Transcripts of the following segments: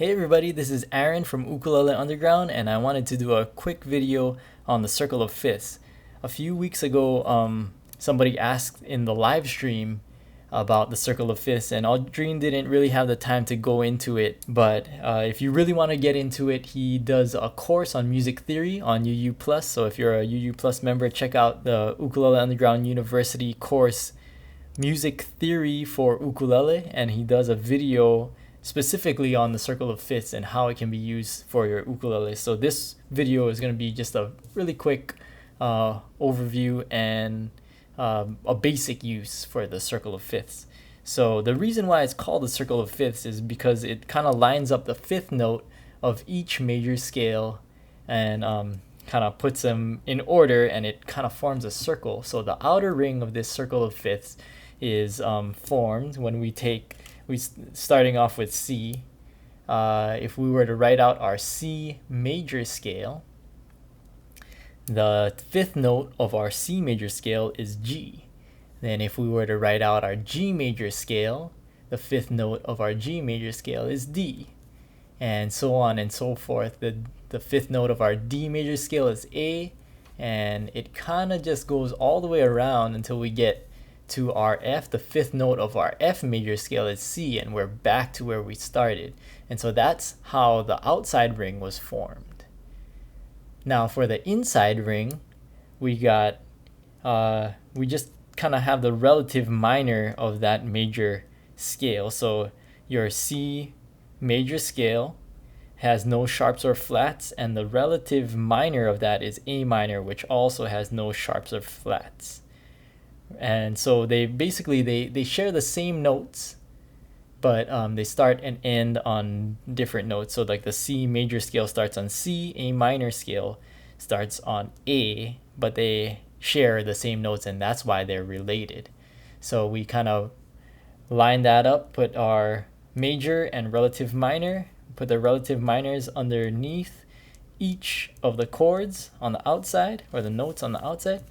Hey everybody, this is Aaron from Ukulele Underground, and I wanted to do a quick video on the circle of fifths. A few weeks ago, somebody asked in the live stream about the circle of fifths, and Aldrin didn't really have the time to go into it. But if you really want to get into it, he does a course on music theory on UU Plus. So if you're a UU Plus member, check out the Ukulele Underground University course, Music Theory for Ukulele, and he does a video specifically on the circle of fifths and how it can be used for your ukulele. So this video is going to be just a really quick overview and a basic use for the circle of fifths. So the reason why it's called the circle of fifths is because it kind of lines up the fifth note of each major scale and kind of puts them in order, and it kind of forms a circle. So the outer ring of this circle of fifths is formed when we starting off with C. If we were to write out our C major scale, the fifth note of our C major scale is G. Then if we were to write out our G major scale, the fifth note of our G major scale is D. And so on and so forth. The fifth note of our D major scale is A, and it kind of just goes all the way around until we get to our F. The fifth note of our F major scale is C, and we're back to where we started. And so that's how the outside ring was formed. Now for the inside ring, we just kind of have the relative minor of that major scale. So your C major scale has no sharps or flats, and the relative minor of that is A minor, which also has no sharps or flats. And so they basically they share the same notes, but they start and end on different notes. So like the C major scale starts on C, A minor scale starts on A, but they share the same notes, and that's why they're related. So we kind of line that up, put our major and relative minor, put the relative minors underneath each of the chords on the outside, or the notes on the outside.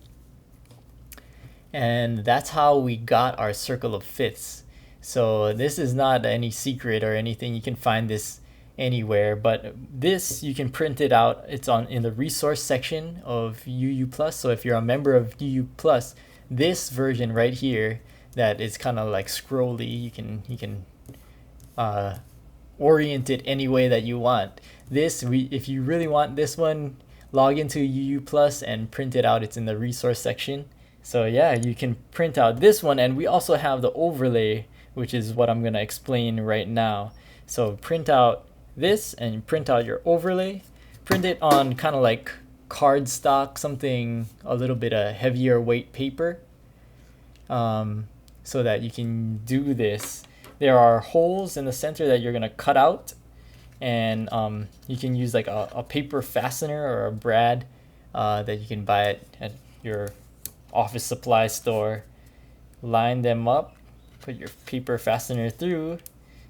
And that's how we got our circle of fifths. So this is not any secret or anything. You can find this anywhere, but this you can print it out. It's in the resource section of UU Plus. So if you're a member of UU Plus, this version right here that is kind of like scrolly, you can orient it any way that you want. If you really want this one, log into UU Plus and print it out. It's in the resource section. So yeah, you can print out this one, and we also have the overlay, which is what I'm going to explain right now. So print out this and print out your overlay. Print it on kind of like cardstock, something a little bit of heavier weight paper, so that you can do this. There are holes in the center that you're going to cut out, and you can use like a paper fastener or a brad that you can buy at your office supply store. Line them up, put your paper fastener through,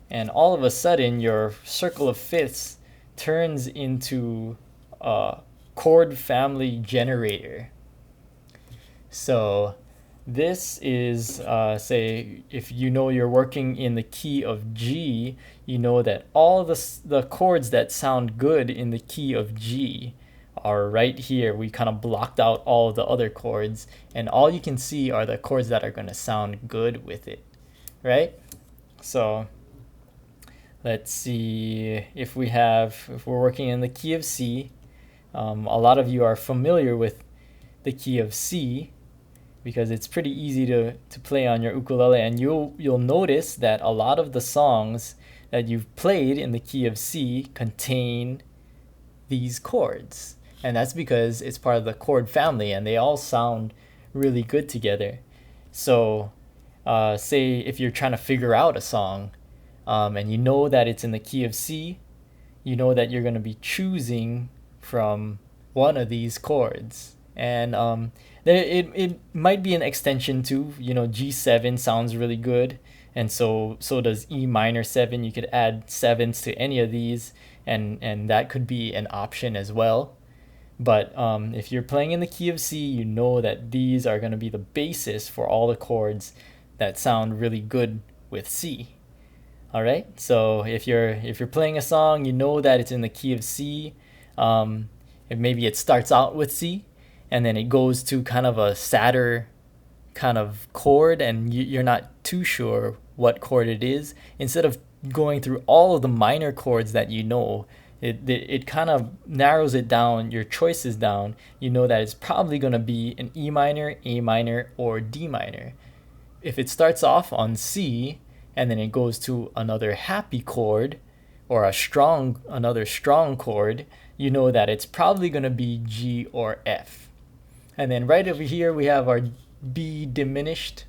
and all of a sudden your circle of fifths turns into a chord family generator. So this is say if you know you're working in the key of G, you know that all the chords that sound good in the key of G are right here. We kind of blocked out all of the other chords, and all you can see are the chords that are going to sound good with it, right? So let's see, if we're working in the key of C, a lot of you are familiar with the key of C because it's pretty easy to play on your ukulele, and you'll notice that a lot of the songs that you've played in the key of C contain these chords. And that's because it's part of the chord family, and they all sound really good together. So say if you're trying to figure out a song, and you know that it's in the key of C, you know that you're going to be choosing from one of these chords. And it might be an extension too. G7 sounds really good, and so does E minor 7. You could add sevens to any of these, and that could be an option as well. But if you're playing in the key of C, you know that these are going to be the basis for all the chords that sound really good with C. All right. So if you're playing a song, you know that it's in the key of C. And maybe it starts out with C, and then it goes to kind of a sadder kind of chord, and you're not too sure what chord it is. Instead of going through all of the minor chords that you know, it kind of narrows it down, your choices down. You know that it's probably going to be an E minor, A minor, or D minor. If it starts off on C and then it goes to another happy chord or another strong chord, you know that it's probably going to be G or F. And then right over here we have our B diminished,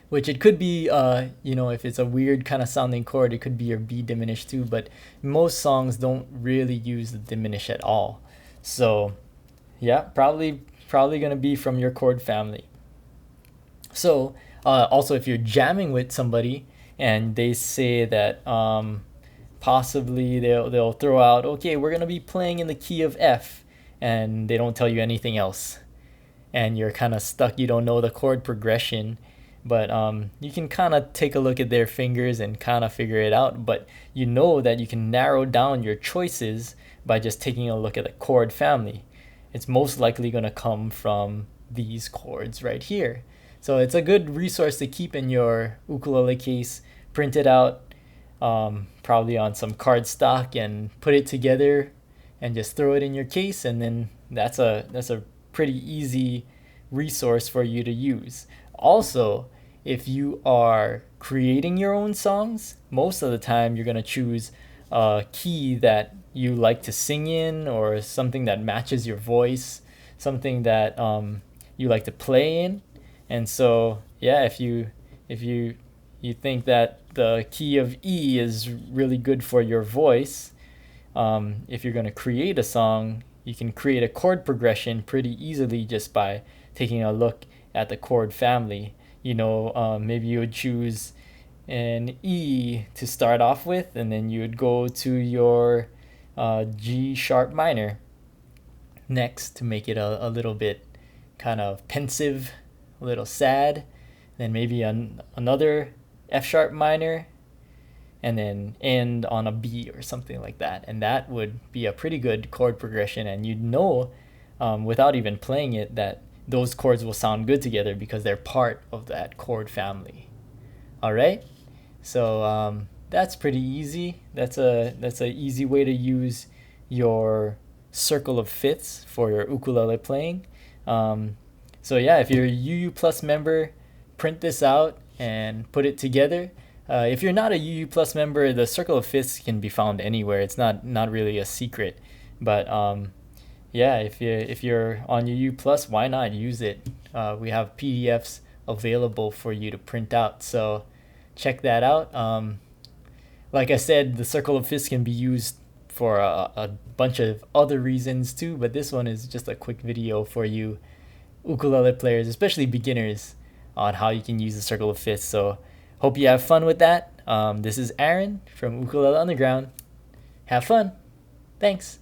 which it could be, if it's a weird kind of sounding chord, it could be your B diminished too, but most songs don't really use the diminish at all. So yeah, probably going to be from your chord family. So also, if you're jamming with somebody and they say that possibly they'll throw out, okay, we're gonna be playing in the key of F, and they don't tell you anything else, and you're kind of stuck. You don't know the chord progression, but you can kind of take a look at their fingers and kind of figure it out. But you know that you can narrow down your choices by just taking a look at the chord family. It's most likely going to come from these chords right here. So it's a good resource to keep in your ukulele case, print it out, probably on some cardstock, and put it together and just throw it in your case, and then that's a pretty easy resource for you to use. Also, if you are creating your own songs, most of the time you're going to choose a key that you like to sing in, or something that matches your voice, something that you like to play in. And so, yeah, if you think that the key of E is really good for your voice, if you're going to create a song, you can create a chord progression pretty easily just by taking a look at the chord family. Maybe you would choose an E to start off with, and then you would go to your G sharp minor next to make it a little bit kind of pensive, a little sad. Then maybe another F sharp minor, and then end on a B or something like that. And that would be a pretty good chord progression, and you'd know without even playing it that those chords will sound good together because they're part of that chord family. All right, so that's pretty easy. That's a easy way to use your circle of fifths for your ukulele playing. So yeah, if you're a UU Plus member, print this out and put it together. If you're not a UU Plus member, the circle of fifths can be found anywhere. It's not really a secret, but yeah, if you're on UU Plus, why not use it? We have PDFs available for you to print out, so check that out. Like I said, the circle of fifths can be used for a bunch of other reasons too, but this one is just a quick video for you ukulele players, especially beginners, on how you can use the circle of fifths. So hope you have fun with that. This is Aaron from Ukulele Underground. Have fun. Thanks.